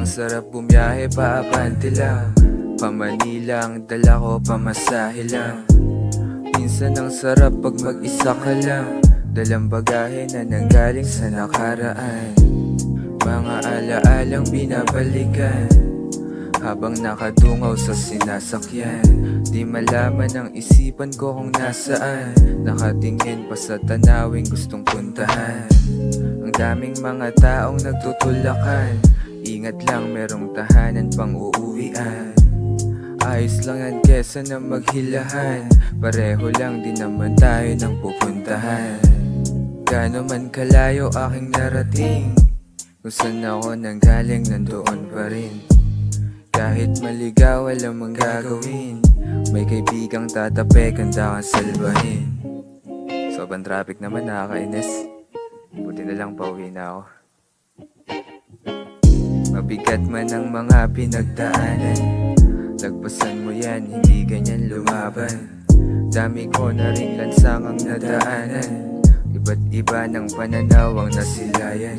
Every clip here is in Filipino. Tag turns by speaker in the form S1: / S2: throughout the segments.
S1: sarap bumiyahe pa abante lang. Pa Manila ang dala ko, pamasahe lang. Minsan ang sarap pag mag-isa ka lang. Dalang bagahe na nanggaling sa nakaraan. Mga alaalang binabalikan habang nakadungaw sa sinasakyan. Di malaman ang isipan ko kung nasaan. Nakatingin pa sa tanawing gustong puntahan. Ang daming mga taong nagtutulakan. Ingat lang, merong tahanan pang uuwian. Ayos lang yan kesa na maghilahan. Pareho lang din naman tayo ng pupuntahan. Gaano man kalayo aking narating, kung saan ako nanggaling nandoon pa rin. Kahit maligaw alam ang gagawin. May kaibigang tatapik, handa kang salbahin. Sobrang traffic naman, nakakainis. Buti na lang pauwi na ako. Mabigat man ang mga pinagdaanan, lagpasan mo yan, hindi ganyan lumaban. Dami ko na ring lansangang nadaanan. Iba't iba ng pananaw ang nasilayan.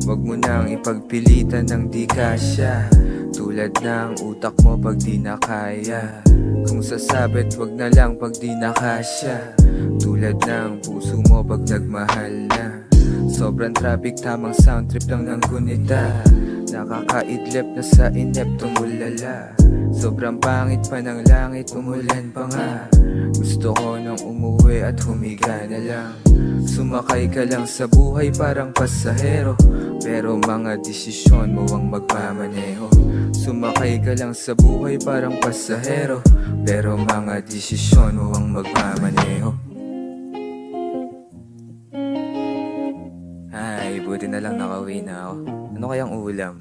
S1: Huwag mo nang ipagpilitan ng di kasya. Tulad ng utak mo pag di na kaya. Kung sasabit wag na lang pag di na kasya. Tulad ng puso mo pag nagmahal na. Sobrang traffic, tamang sound trip lang ng gunita. Nakakaidlip na sa inep tumulala. Sobrang pangit pa ng langit, umulan pa nga. Gusto ko nang umuwi at humiga na lang. Sumakay ka lang sa buhay parang pasahero, pero mga desisyon mo ang magmamaneho. Sumakay ka lang sa buhay parang pasahero, pero mga desisyon mo ang magmamaneho. Ay, buti na lang nakauwi na ako. Ano kayang ulam?